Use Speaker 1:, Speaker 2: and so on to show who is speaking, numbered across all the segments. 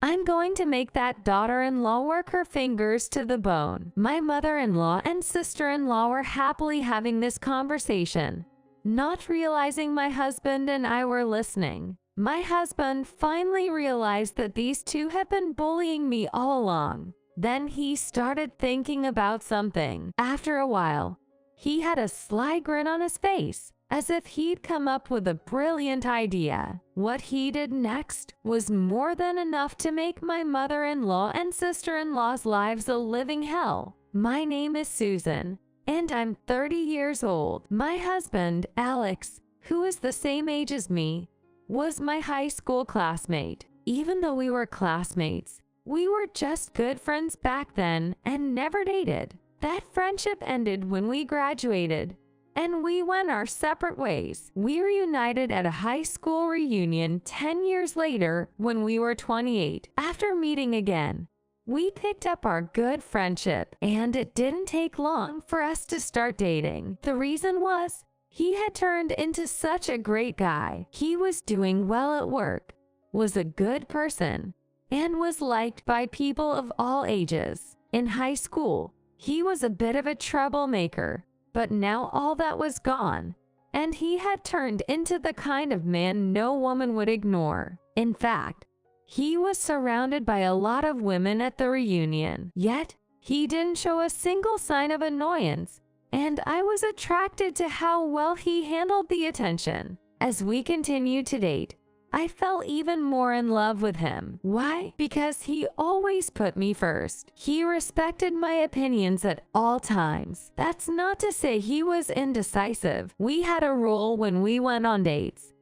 Speaker 1: I'm going to make that daughter-in-law work her fingers to the bone. My mother-in-law and sister-in-law were happily having this conversation, not realizing my husband and I were listening. My husband finally realized that these two had been bullying me all along. Then he started thinking about something. After a while, he had a sly grin on his face, as if he'd come up with a brilliant idea. What he did next was more than enough to make my mother-in-law and sister-in-law's lives a living hell. My name is Susan, and I'm 30 years old. My husband, Alex, who is the same age as me, was my high school classmate. Even though we were classmates, we were just good friends back then and never dated. That friendship ended when we graduated, and we went our separate ways. We reunited at a high school reunion 10 years later when we were 28. After meeting again, we picked up our good friendship, and it didn't take long for us to start dating. The reason was, he had turned into such a great guy. He was doing well at work, was a good person, and was liked by people of all ages. In high school, he was a bit of a troublemaker, but now all that was gone, and he had turned into the kind of man no woman would ignore. In fact, he was surrounded by a lot of women at the reunion, yet he didn't show a single sign of annoyance, and I was attracted to how well he handled the attention. As we continued to date, I fell even more in love with him. Why? Because he always put me first. He respected my opinions at all times. That's not to say he was indecisive. We had a rule when we went on dates.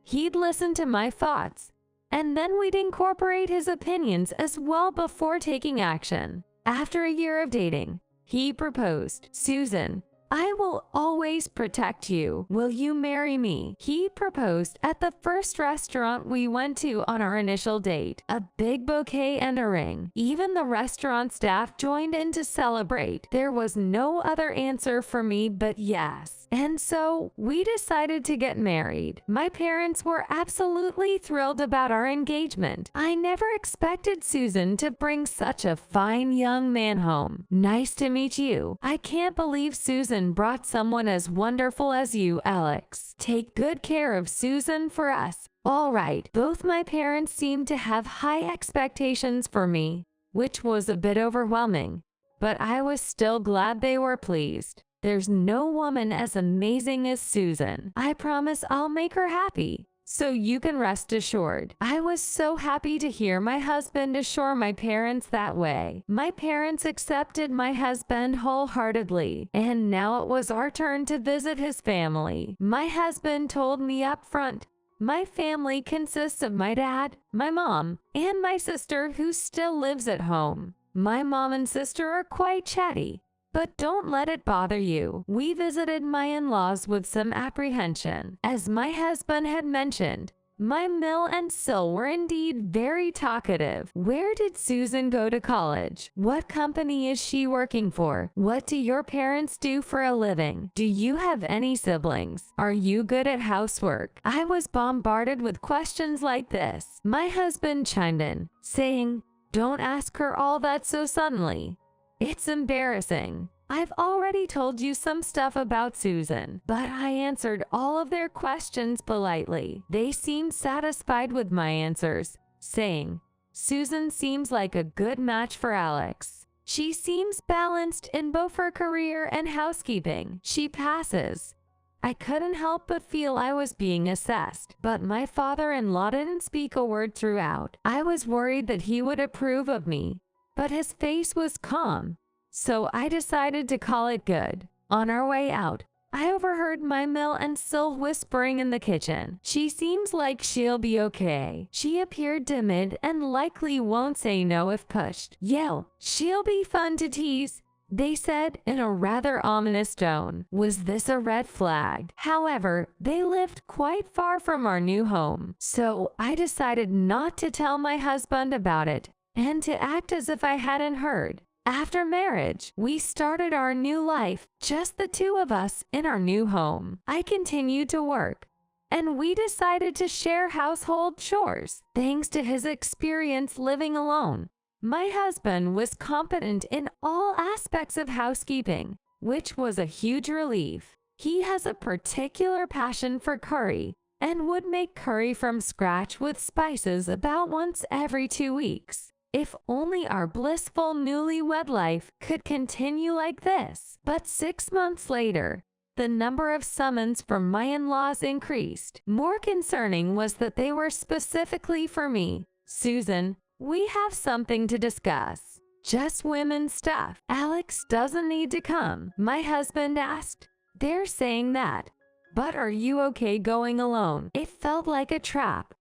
Speaker 1: He'd listen to my thoughts, and then we'd incorporate his opinions as well before taking action. After a year of dating, he proposed. "Susan, I will always protect you. Will you marry me?" He proposed at the first restaurant we went to on our initial date. A big bouquet and a ring. Even the restaurant staff joined in to celebrate. There was no other answer for me but yes. And so, we decided to get married. My parents were absolutely thrilled about our engagement. I never expected Susan to bring such a fine young man home. "Nice to meet you. I can't believe Susan brought someone as wonderful as you, Alex. Take good care of Susan for us." All right. Both my parents seemed to have high expectations for me, which was a bit overwhelming, but I was still glad they were pleased. There's no woman as amazing as Susan. I promise I'll make her happy, so you can rest assured. I was so happy to hear my husband assure my parents that way. My parents accepted my husband wholeheartedly, and now it was our turn to visit his family. My husband told me up front, my family consists of my dad, my mom, and my sister who still lives at home. My mom and sister are quite chatty, but don't let it bother you. We visited my in-laws with some apprehension. As my husband had mentioned, my Mill and Sil were indeed very talkative. Where did Susan go to college? What company is she working for? What do your parents do for a living? Do you have any siblings? Are you good at housework? I was bombarded with questions like this. My husband chimed in, saying, "Don't ask her all that so suddenly. It's embarrassing. I've already told you some stuff about Susan." But I answered all of their questions politely. They seemed satisfied with my answers, saying, "Susan seems like a good match for Alex. She seems balanced in both her career and housekeeping. She passes." I couldn't help but feel I was being assessed, but my father-in-law didn't speak a word throughout. I was worried that he would approve of me, but his face was calm, so I decided to call it good. On our way out, I overheard my Mill and Sil whispering in the kitchen. "She seems like she'll be okay. She appeared timid and likely won't say no if pushed. Yeah, she'll be fun to tease," they said in a rather ominous tone. Was this a red flag? However, they lived quite far from our new home, so I decided not to tell my husband about it and to act as if I hadn't heard. After marriage, we started our new life, just the two of us in our new home. I continued to work, and we decided to share household chores. Thanks to his experience living alone, my husband was competent in all aspects of housekeeping, which was a huge relief. He has a particular passion for curry and would make curry from scratch with spices about once every 2 weeks. If only our blissful newlywed life could continue like this. But 6 months later, the number of summons from my in-laws increased. More concerning was that they were specifically for me. Susan, we have something to discuss. Just women's stuff. Alex doesn't need to come, my husband asked. They're saying that. But are you okay going alone? It felt like a trap.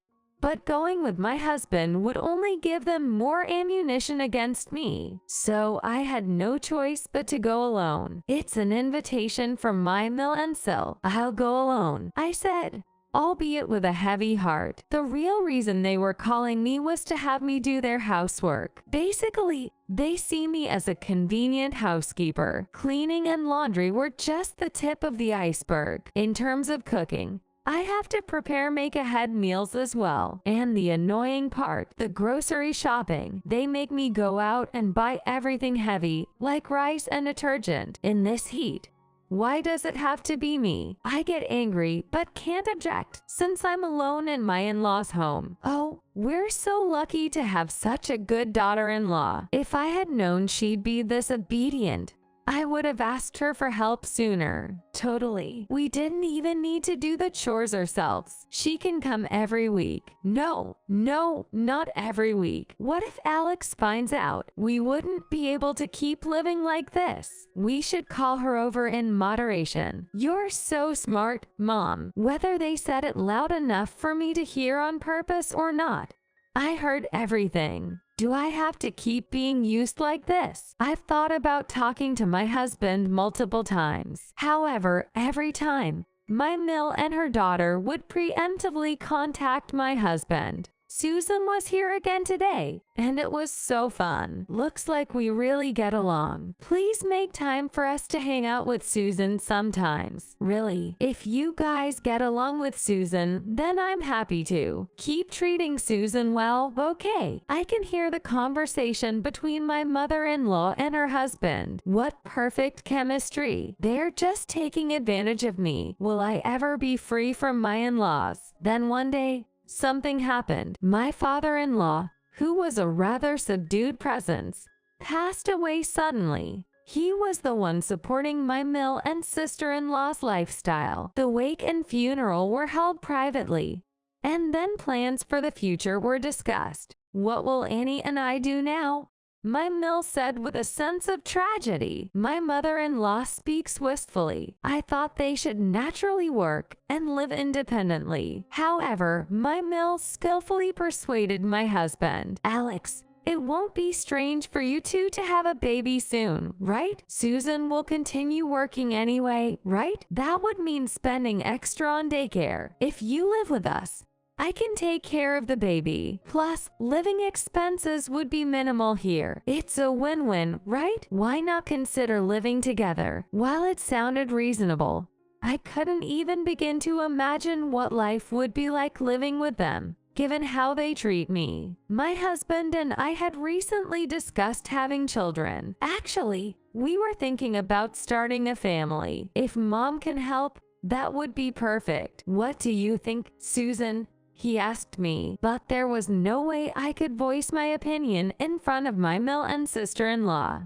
Speaker 1: But going with my husband would only give them more ammunition against me. So I had no choice but to go alone. It's an invitation from my mill and SIL. I'll go alone, I said, albeit with a heavy heart. The real reason they were calling me was to have me do their housework. Basically, they see me as a convenient housekeeper. Cleaning and laundry were just the tip of the iceberg. In terms of cooking, I have to prepare make-ahead meals as well. And the annoying part, the grocery shopping. They make me go out and buy everything heavy, like rice and detergent, in this heat. Why does it have to be me? I get angry, but can't object, since I'm alone in my in-laws' home. Oh, we're so lucky to have such a good daughter-in-law. If I had known she'd be this obedient, I would have asked her for help sooner. Totally. We didn't even need to do the chores ourselves. She can come every week. No, not every week. What if Alex finds out? We wouldn't be able to keep living like this. We should call her over in moderation. You're so smart, Mom. Whether they said it loud enough for me to hear on purpose or not, I heard everything. Do I have to keep being used like this? I've thought about talking to my husband multiple times. However, every time, my mill and her daughter would preemptively contact my husband. Susan was here again today, and it was so fun. Looks like we really get along. Please make time for us to hang out with Susan sometimes. Really, if you guys get along with Susan, then I'm happy to. Keep treating Susan well, okay? I can hear the conversation between my mother-in-law and her husband. What perfect chemistry. They're just taking advantage of me. Will I ever be free from my in-laws? Then one day, something happened. My father-in-law, who was a rather subdued presence, passed away suddenly. He was the one supporting my mill and sister-in-law's lifestyle. The wake and funeral were held privately, and then plans for the future were discussed. What will Annie and I do now? My mill said with a sense of tragedy. My mother-in-law speaks wistfully. I thought they should naturally work and live independently. However, my mill skillfully persuaded my husband. Alex, it won't be strange for you two to have a baby soon, right? Susan will continue working anyway, right? That would mean spending extra on daycare. If you live with us, I can take care of the baby. Plus, living expenses would be minimal here. It's a win-win, right? Why not consider living together? While it sounded reasonable, I couldn't even begin to imagine what life would be like living with them, given how they treat me. My husband and I had recently discussed having children. Actually, we were thinking about starting a family. If Mom can help, that would be perfect. What do you think, Susan? He asked me, but there was no way I could voice my opinion in front of my mill and sister-in-law.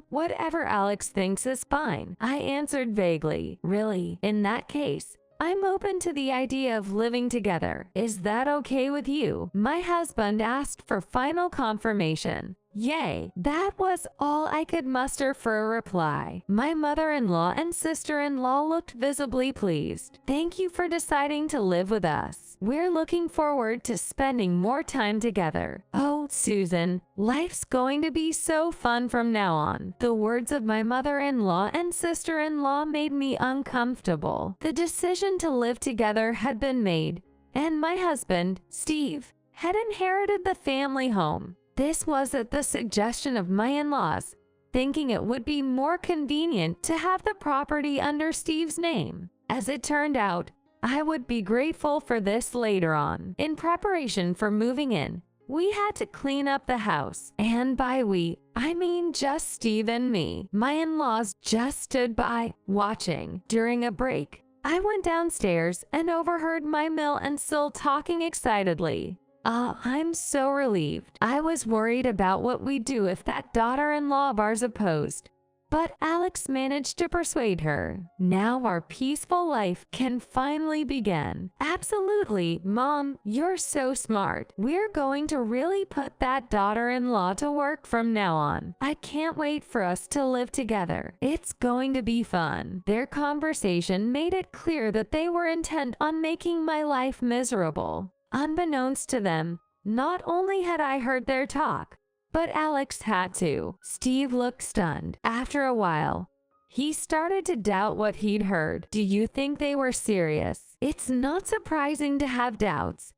Speaker 1: Whatever Alex thinks is fine, I answered vaguely. Really, in that case, I'm open to the idea of living together. Is that okay with you? My husband asked for final confirmation. Yay! That was all I could muster for a reply. My mother-in-law and sister-in-law looked visibly pleased. Thank you for deciding to live with us. We're looking forward to spending more time together. Oh, Susan, life's going to be so fun from now on. The words of my mother-in-law and sister-in-law made me uncomfortable. The decision to live together had been made, and my husband, Steve, had inherited the family home. This was at the suggestion of my in-laws, thinking it would be more convenient to have the property under Steve's name. As it turned out, I would be grateful for this later on. In preparation for moving in, we had to clean up the house. And by we, I mean just Steve and me. My in-laws just stood by, watching. During a break, I went downstairs and overheard my Mill and SIL talking excitedly. I'm so relieved. I was worried about what we'd do if that daughter-in-law of ours opposed. But Alex managed to persuade her. Now our peaceful life can finally begin. Absolutely, Mom, you're so smart. We're going to really put that daughter-in-law to work from now on. I can't wait for us to live together. It's going to be fun. Their conversation made it clear that they were intent on making my life miserable. Unbeknownst to them, not only had I heard their talk, but Alex had too. Steve looked stunned. After a while, he started to doubt what he'd heard. Do you think they were serious? It's not surprising to have doubts,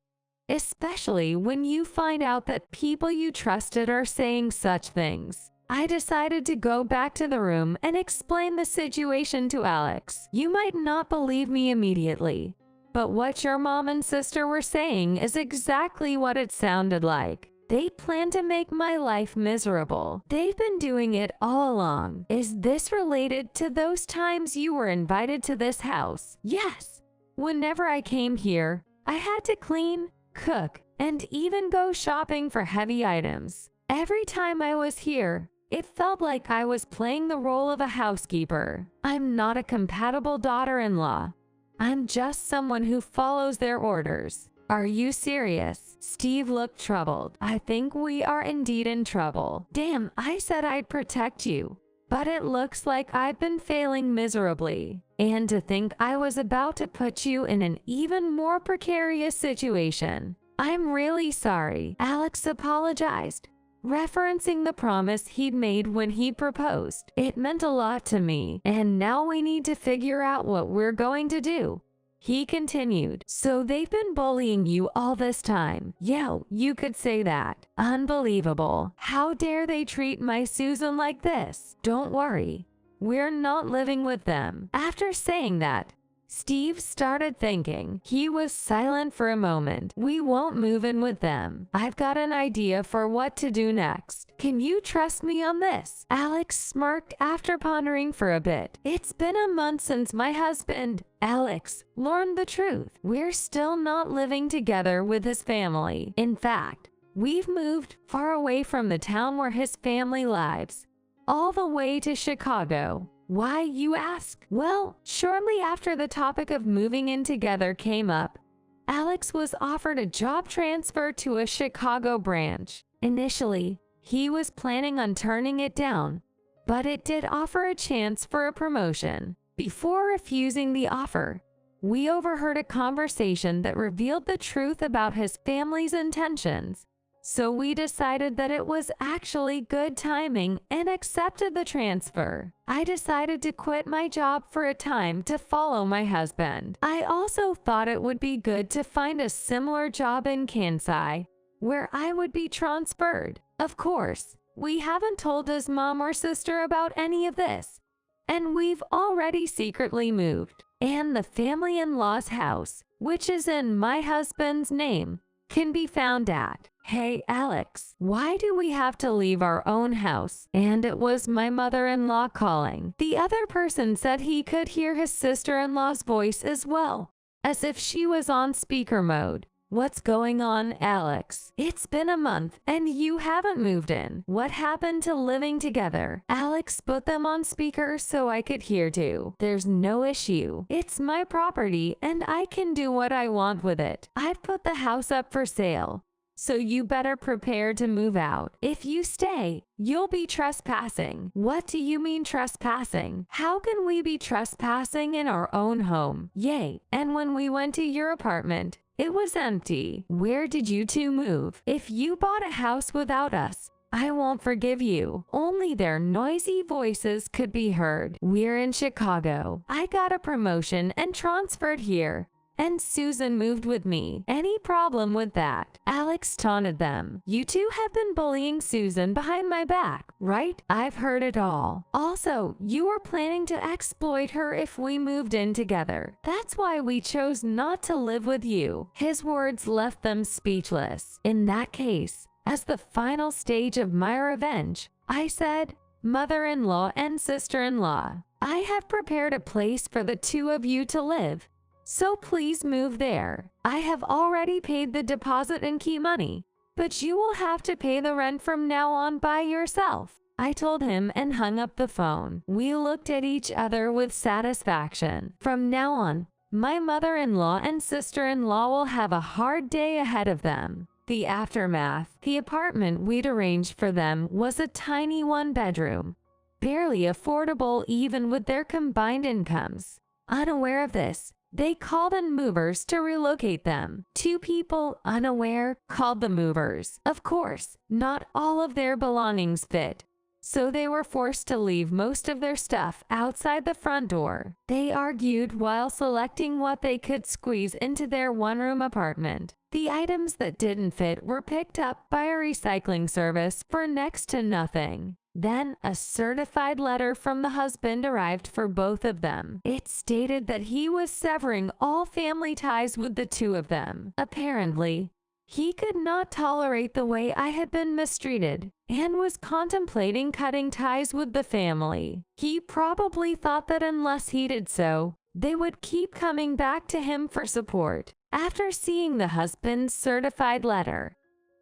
Speaker 1: especially when you find out that people you trusted are saying such things. I decided to go back to the room and explain the situation to Alex. You might not believe me immediately, but what your mom and sister were saying is exactly what it sounded like. They plan to make my life miserable. They've been doing it all along. Is this related to those times you were invited to this house? Yes. Whenever I came here, I had to clean, cook, and even go shopping for heavy items. Every time I was here, it felt like I was playing the role of a housekeeper. I'm not a compatible daughter-in-law. I'm just someone who follows their orders. Are you serious? Steve looked troubled. I think we are indeed in trouble. Damn, I said I'd protect you, but it looks like I've been failing miserably. And to think I was about to put you in an even more precarious situation. I'm really sorry. Alex apologized, referencing the promise he'd made when he proposed. It meant a lot to me, and now we need to figure out what we're going to do. He continued. So they've been bullying you all this time? Yeah, you could say that. Unbelievable. How dare they treat my Susan like this? Don't worry, we're not living with them. After saying that, Steve started thinking. He was silent for a moment. We won't move in with them. I've got an idea for what to do next. Can you trust me on this? Alex smirked after pondering for a bit. It's been a month since my husband, Alex, learned the truth. We're still not living together with his family. In fact, we've moved far away from the town where his family lives, all the way to Chicago. Why, you ask? Well, shortly after the topic of moving in together came up, Alex was offered a job transfer to a Chicago branch. Initially, he was planning on turning it down, but it did offer a chance for a promotion. Before refusing the offer, we overheard a conversation that revealed the truth about his family's intentions. So we decided that it was actually good timing and accepted the transfer. I decided to quit my job for a time to follow my husband. I also thought it would be good to find a similar job in Kansai, where I would be transferred. Of course, we haven't told his mom or sister about any of this, and we've already secretly moved. And the family-in-law's house, which is in my husband's name, can be found at. Hey Alex, why do we have to leave our own house? And it was my mother-in-law calling. The other person said he could hear his sister-in-law's voice as well, as if she was on speaker mode. What's going on, Alex? It's been a month and you haven't moved in. What happened to living together? Alex put them on speaker so I could hear too. There's no issue. It's my property and I can do what I want with it. I've put the house up for sale, so you better prepare to move out. If you stay, you'll be trespassing. What do you mean trespassing? How can we be trespassing in our own home? Yay. And when we went to your apartment, it was empty. Where did you two move? If you bought a house without us, I won't forgive you. Only their noisy voices could be heard. We're in Chicago. I got a promotion and transferred here, and Susan moved with me. Any problem with that?" Alex taunted them. "You two have been bullying Susan behind my back, right? I've heard it all. Also, you were planning to exploit her if we moved in together. That's why we chose not to live with you." His words left them speechless. In that case, as the final stage of my revenge, I said, "Mother-in-law and sister-in-law, I have prepared a place for the two of you to live, so please move there. I have already paid the deposit and key money, but you will have to pay the rent from now on by yourself." I told him and hung up the phone. We looked at each other with satisfaction. From now on, my mother-in-law and sister-in-law will have a hard day ahead of them. The aftermath. The apartment we'd arranged for them was a tiny one-bedroom, barely affordable even with their combined incomes. Unaware of this, they called in movers to relocate them. Two people, unaware, called the movers. Of course, not all of their belongings fit, so they were forced to leave most of their stuff outside the front door. They argued while selecting what they could squeeze into their one-room apartment. The items that didn't fit were picked up by a recycling service for next to nothing. Then, a certified letter from the husband arrived for both of them. It stated that he was severing all family ties with the two of them. Apparently, he could not tolerate the way I had been mistreated and was contemplating cutting ties with the family. He probably thought that unless he did so, they would keep coming back to him for support. After seeing the husband's certified letter,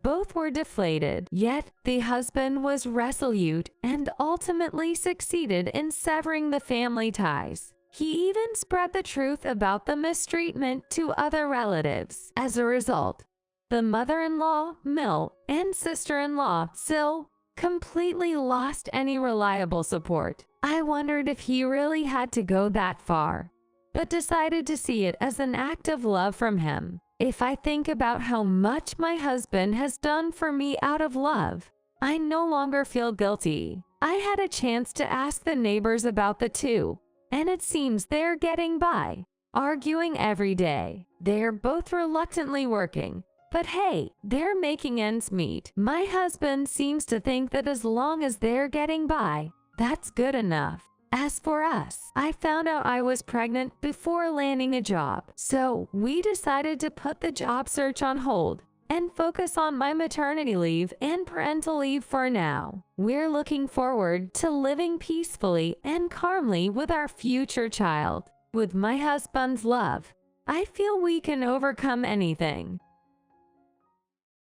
Speaker 1: both were deflated, yet the husband was resolute and ultimately succeeded in severing the family ties. He even spread the truth about the mistreatment to other relatives. As a result, the mother-in-law, Mill, and sister-in-law, Sil, completely lost any reliable support. I wondered if he really had to go that far, but decided to see it as an act of love from him. If I think about how much my husband has done for me out of love, I no longer feel guilty. I had a chance to ask the neighbors about the two, and it seems they're getting by, arguing every day. They're both reluctantly working, but hey, they're making ends meet. My husband seems to think that as long as they're getting by, that's good enough. As for us, I found out I was pregnant before landing a job, so we decided to put the job search on hold and focus on my maternity leave and parental leave for now. We're looking forward to living peacefully and calmly with our future child. With my husband's love, I feel we can overcome anything.